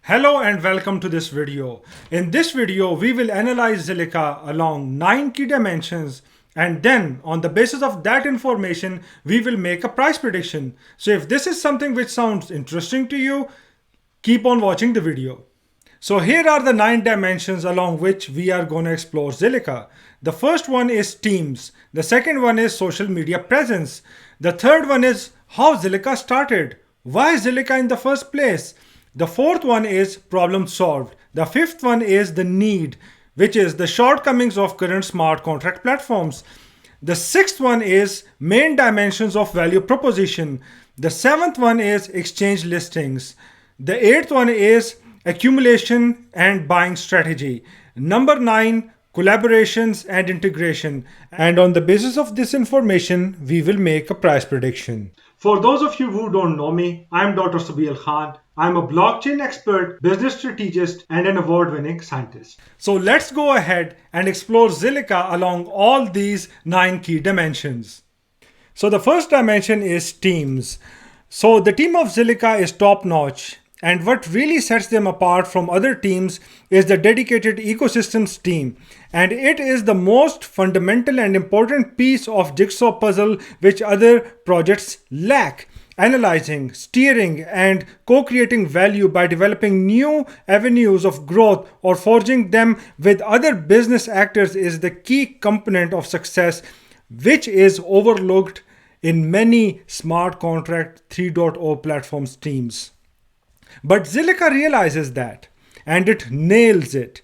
Hello and welcome to this video. In this video, we will analyze Zilliqa along 9 key dimensions, and then on the basis of that information, we will make a price prediction. So if this is something which sounds interesting to you, keep on watching the video. So here are the 9 dimensions along which we are going to explore Zilliqa. The first one is teams. The second one is social media presence. The third one is how Zilliqa started. Why Zilliqa in the first place? The fourth one is problem solved. The fifth one is the need, which is the shortcomings of current smart contract platforms. The sixth one is main dimensions of value proposition. The seventh one is exchange listings. The eighth one is accumulation and buying strategy. Number 9, collaborations and integration. And on the basis of this information, we will make a price prediction. For those of you who don't know me, I'm Dr. Sabil Khan. I'm a blockchain expert, business strategist, and an award-winning scientist. So let's go ahead and explore Zilliqa along all these 9 key dimensions. So the first dimension is teams. So the team of Zilliqa is top-notch. And what really sets them apart from other teams is the dedicated ecosystems team. And it is the most fundamental and important piece of jigsaw puzzle which other projects lack. Analyzing, steering, and co-creating value by developing new avenues of growth or forging them with other business actors is the key component of success, which is overlooked in many smart contract 3.0 platforms teams. But Zilliqa realizes that, and it nails it.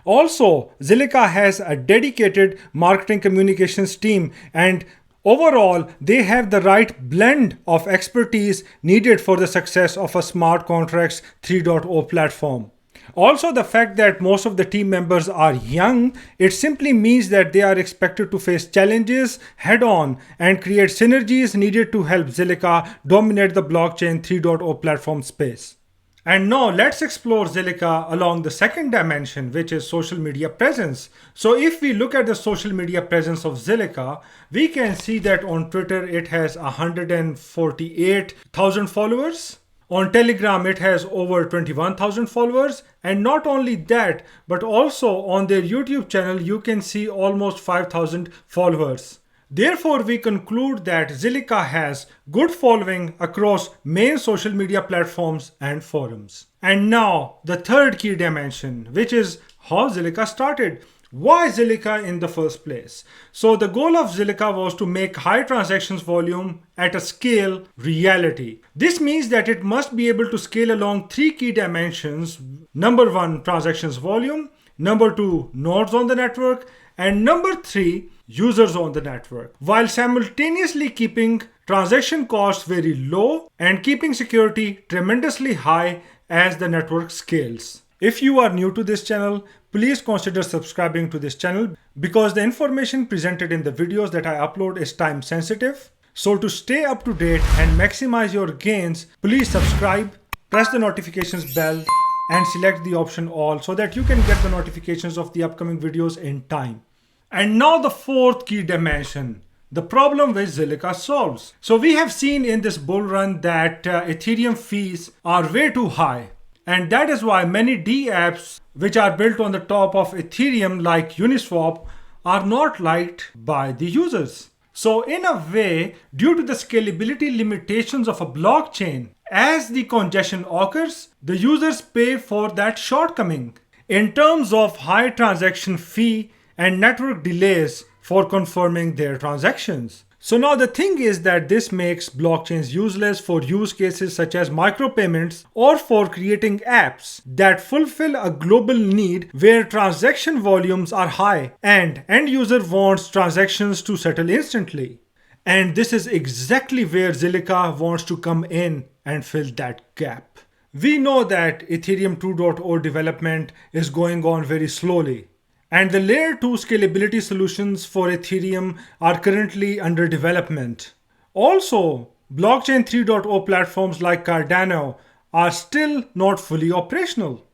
Also, Zilliqa has a dedicated marketing communications team, and overall, they have the right blend of expertise needed for the success of a smart contracts 3.0 platform. Also, the fact that most of the team members are young, it simply means that they are expected to face challenges head-on and create synergies needed to help Zilliqa dominate the blockchain 3.0 platform space. And now let's explore Zilliqa along the second dimension, which is social media presence. So if we look at the social media presence of Zilliqa, we can see that on Twitter it has 148,000 followers. On Telegram, it has over 21,000 followers. And not only that, but also on their YouTube channel, you can see almost 5,000 followers. Therefore, we conclude that Zilliqa has good following across main social media platforms and forums. And now, the third key dimension, which is how Zilliqa started. Why Zilliqa in the first place? So the goal of Zilliqa was to make high transactions volume at a scale reality. This means that it must be able to scale along 3 key dimensions. Number 1, transactions volume. Number 2, nodes on the network. And number 3, users on the network, while simultaneously keeping transaction costs very low and keeping security tremendously high as the network scales. If you are new to this channel, please consider subscribing to this channel because the information presented in the videos that I upload is time sensitive. So to stay up to date and maximize your gains, please subscribe, press the notifications bell, and select the option all so that you can get the notifications of the upcoming videos in time. And now the fourth key dimension, the problem which Zilliqa solves. So we have seen in this bull run that Ethereum fees are way too high. And that is why many dApps which are built on the top of Ethereum like Uniswap are not liked by the users. So in a way, due to the scalability limitations of a blockchain, as the congestion occurs, the users pay for that shortcoming. In terms of high transaction fee and network delays for confirming their transactions. So now the thing is that this makes blockchains useless for use cases such as micropayments or for creating apps that fulfill a global need where transaction volumes are high and end user wants transactions to settle instantly. And this is exactly where Zilliqa wants to come in and fill that gap. We know that Ethereum 2.0 development is going on very slowly. And the layer 2 scalability solutions for Ethereum are currently under development. Also, blockchain 3.0 platforms like Cardano are still not fully operational,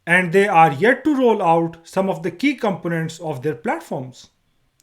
and they are yet to roll out some of the key components of their platforms.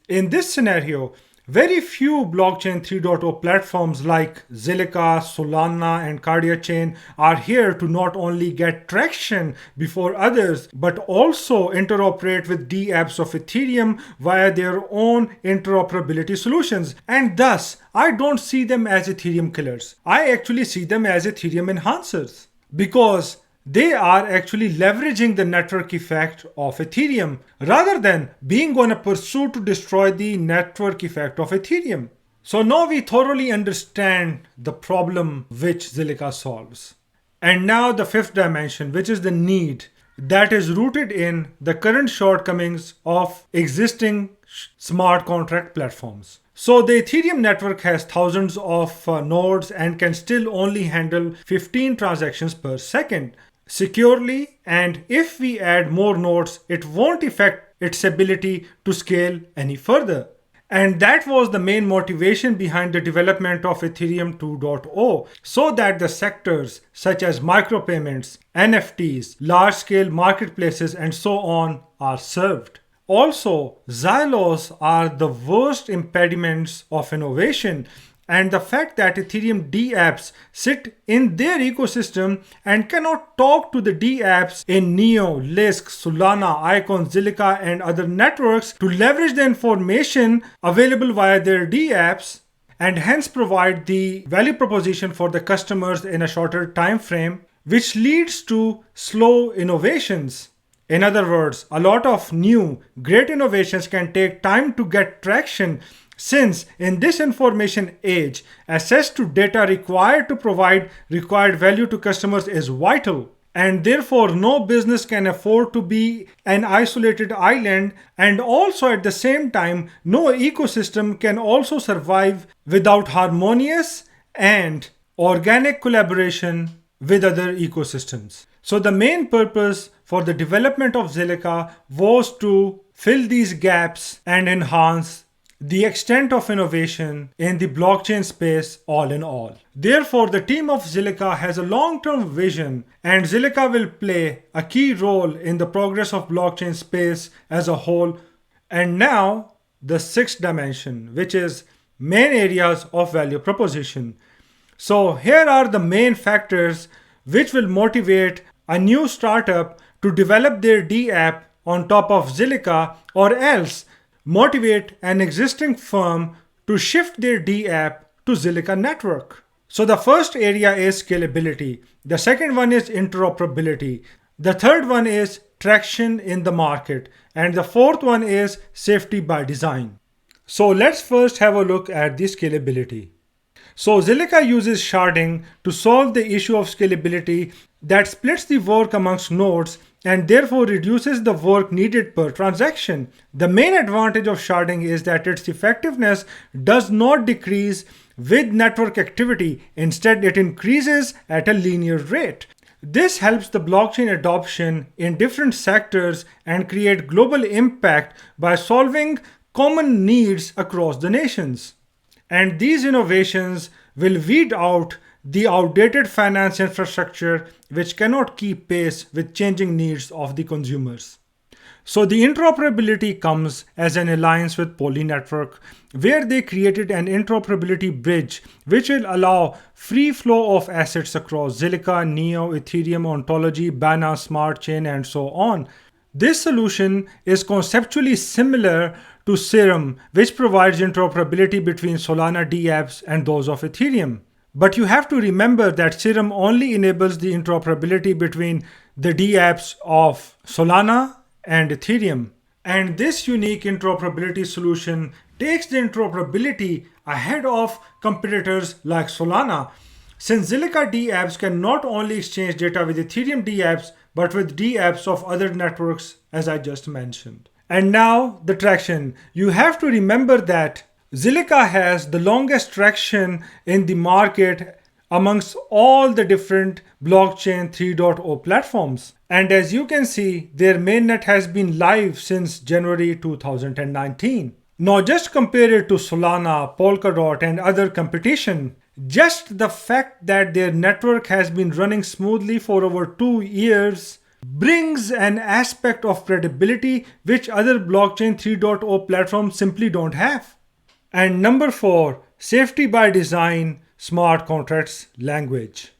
In this scenario, Very few blockchain 3.0 platforms like Zilliqa, Solana, and Cardia Chain are here to not only get traction before others, but also interoperate with dApps of Ethereum via their own interoperability solutions. And thus, I don't see them as Ethereum killers. I actually see them as Ethereum enhancers, because they are actually leveraging the network effect of Ethereum rather than being on a pursuit to destroy the network effect of Ethereum. So now we thoroughly understand the problem which Zilliqa solves. And now the fifth dimension, which is the need that is rooted in the current shortcomings of existing smart contract platforms. So the Ethereum network has thousands of nodes and can still only handle 15 transactions per second securely, and if we add more nodes, it won't affect its ability to scale any further. And that was the main motivation behind the development of Ethereum 2.0, so that the sectors such as micropayments, NFTs, large-scale marketplaces, and so on are served. Also, silos are the worst impediments of innovation, and the fact that Ethereum dApps sit in their ecosystem and cannot talk to the dApps in Neo, Lisk, Solana, Icon, Zilliqa, and other networks to leverage the information available via their dApps, and hence provide the value proposition for the customers in a shorter time frame, which leads to slow innovations. In other words, a lot of new, great innovations can take time to get traction, since in this information age, access to data required to provide required value to customers is vital. And therefore, no business can afford to be an isolated island, and also at the same time, no ecosystem can also survive without harmonious and organic collaboration with other ecosystems. So the main purpose for the development of Zilliqa was to fill these gaps and enhance the extent of innovation in the blockchain space all in all. Therefore, the team of Zilliqa has a long-term vision, and Zilliqa will play a key role in the progress of blockchain space as a whole. And now, the sixth dimension, which is main areas of value proposition. So here are the main factors which will motivate a new startup to develop their dApp on top of Zilliqa, or else motivate an existing firm to shift their dApp to Zilliqa network. So the first area is scalability. The second one is interoperability. The third one is traction in the market. And the fourth one is safety by design. So let's first have a look at the scalability. So Zilliqa uses sharding to solve the issue of scalability that splits the work amongst nodes and therefore reduces the work needed per transaction. The main advantage of sharding is that its effectiveness does not decrease with network activity. Instead, it increases at a linear rate. This helps the blockchain adoption in different sectors and create global impact by solving common needs across the nations. And these innovations will weed out the outdated finance infrastructure which cannot keep pace with changing needs of the consumers. So the interoperability comes as an alliance with Poly Network, where they created an interoperability bridge which will allow free flow of assets across Zilliqa, Neo, Ethereum, Ontology, Bana, Smart Chain, and so on. This solution is conceptually similar to Serum, which provides interoperability between Solana dApps and those of Ethereum. But you have to remember that Serum only enables the interoperability between the dApps of Solana and Ethereum. And this unique interoperability solution takes the interoperability ahead of competitors like Solana, since Zilliqa dApps can not only exchange data with Ethereum dApps, but with dApps of other networks, as I just mentioned. And now the traction. You have to remember that Zilliqa has the longest traction in the market amongst all the different blockchain 3.0 platforms. And as you can see, their mainnet has been live since January 2019. Now just compare it to Solana, Polkadot, and other competition. Just the fact that their network has been running smoothly for over 2 years brings an aspect of credibility which other blockchain 3.0 platforms simply don't have. And number 4, safety by design, smart contracts language.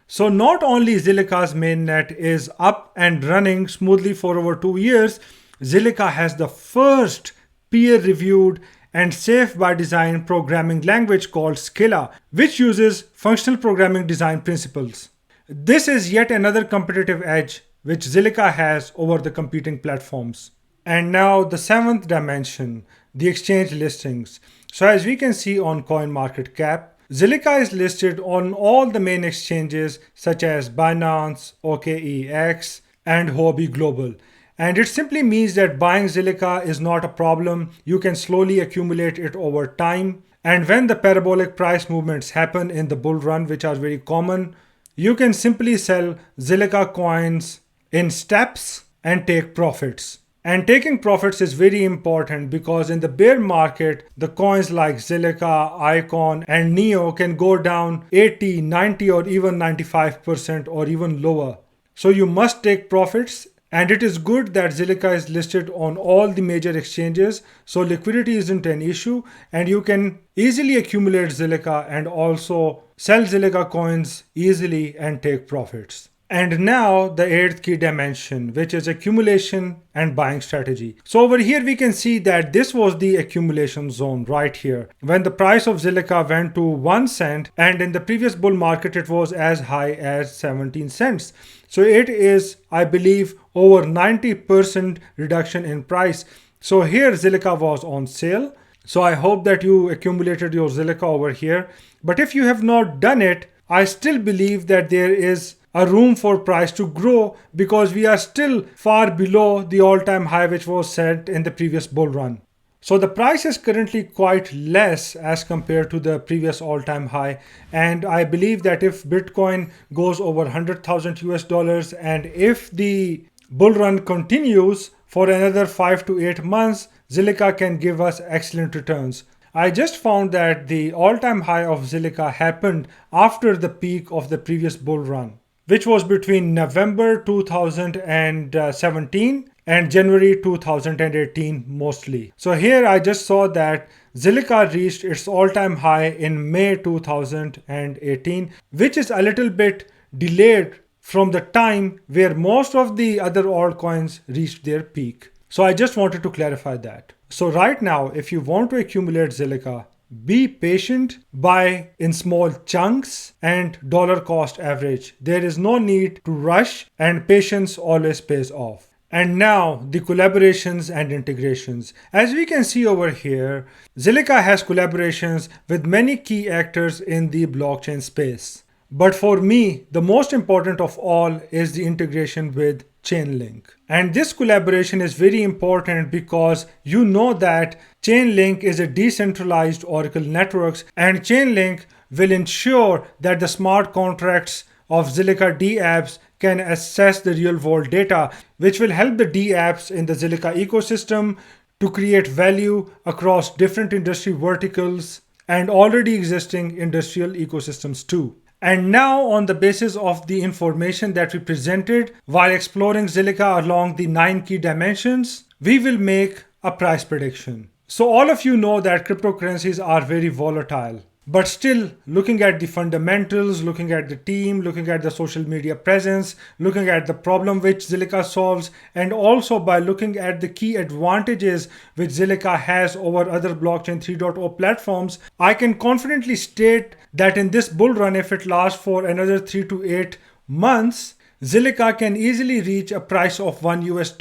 So not only Zilliqa's mainnet is up and running smoothly for over 2 years, Zilliqa has the first peer-reviewed and safe by design programming language called Scala, which uses functional programming design principles. This is yet another competitive edge which Zilliqa has over the competing platforms. And now the 7th dimension, the exchange listings. So as we can see on CoinMarketCap, Zilliqa is listed on all the main exchanges such as Binance, OKEX, and Huobi Global. And it simply means that buying Zilliqa is not a problem. You can slowly accumulate it over time. And when the parabolic price movements happen in the bull run, which are very common, you can simply sell Zilliqa coins in steps and take profits. And taking profits is very important because in the bear market, the coins like Zilliqa, Icon, and Neo can go down 80, 90, or even 95% or even lower. So you must take profits. And it is good that Zilliqa is listed on all the major exchanges, so liquidity isn't an issue, and you can easily accumulate Zilliqa and also sell Zilliqa coins easily and take profits. And now the 8th key dimension, which is accumulation and buying strategy. So over here we can see that this was the accumulation zone right here, when the price of Zilliqa went to 1 cent, and in the previous bull market it was as high as 17 cents. So it is, I believe, over 90% reduction in price. So here Zilliqa was on sale. So I hope that you accumulated your Zilliqa over here. But if you have not done it, I still believe that there is a room for price to grow because we are still far below the all-time high which was set in the previous bull run. So the price is currently quite less as compared to the previous all-time high, and I believe that if Bitcoin goes over 100,000 US dollars and if the bull run continues for another 5 to 8 months, Zilliqa can give us excellent returns. I just found that the all-time high of Zilliqa happened after the peak of the previous bull run, which was between November 2017 and January 2018 mostly. So here I just saw that Zilliqa reached its all-time high in May 2018, which is a little bit delayed from the time where most of the other altcoins reached their peak. So I just wanted to clarify that. So right now, if you want to accumulate Zilliqa, be patient, buy in small chunks and dollar cost average. There is no need to rush, and patience always pays off. And now the collaborations and integrations. As we can see over here, Zilliqa has collaborations with many key actors in the blockchain space. But for me, the most important of all is the integration with Chainlink. And this collaboration is very important because you know that Chainlink is a decentralized Oracle networks, and Chainlink will ensure that the smart contracts of Zilliqa dApps can access the real world data, which will help the dApps in the Zilliqa ecosystem to create value across different industry verticals and already existing industrial ecosystems too. And now, on the basis of the information that we presented while exploring Zilliqa along the 9 key dimensions, we will make a price prediction. So all of you know that cryptocurrencies are very volatile. But still, looking at the fundamentals, looking at the team, looking at the social media presence, looking at the problem which Zilliqa solves, and also by looking at the key advantages which Zilliqa has over other blockchain 3.0 platforms, I can confidently state that in this bull run, if it lasts for another 3 to 8 months, Zilliqa can easily reach a price of $1 US,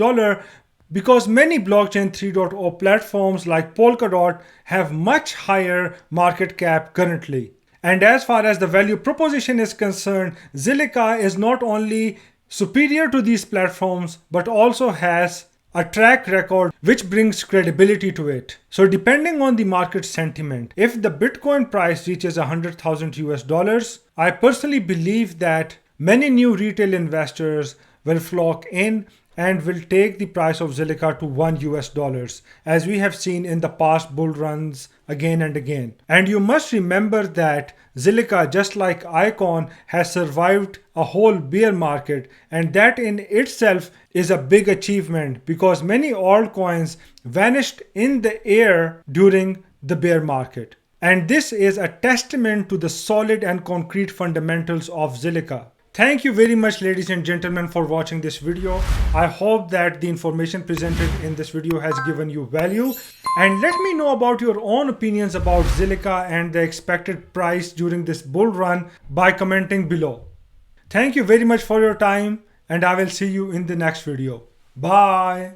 because many blockchain 3.0 platforms like Polkadot have much higher market cap currently. And as far as the value proposition is concerned, Zilliqa is not only superior to these platforms, but also has a track record which brings credibility to it. So depending on the market sentiment, if the Bitcoin price reaches 100,000 US dollars, I personally believe that many new retail investors will flock in and will take the price of Zilliqa to $1 US, as we have seen in the past bull runs again and again. And you must remember that Zilliqa, just like Icon, has survived a whole bear market, and that in itself is a big achievement because many altcoins vanished in the air during the bear market. And this is a testament to the solid and concrete fundamentals of Zilliqa. Thank you very much, ladies and gentlemen, for watching this video. I hope that the information presented in this video has given you value. And let me know about your own opinions about Zilliqa and the expected price during this bull run by commenting below. Thank you very much for your time, and I will see you in the next video. Bye.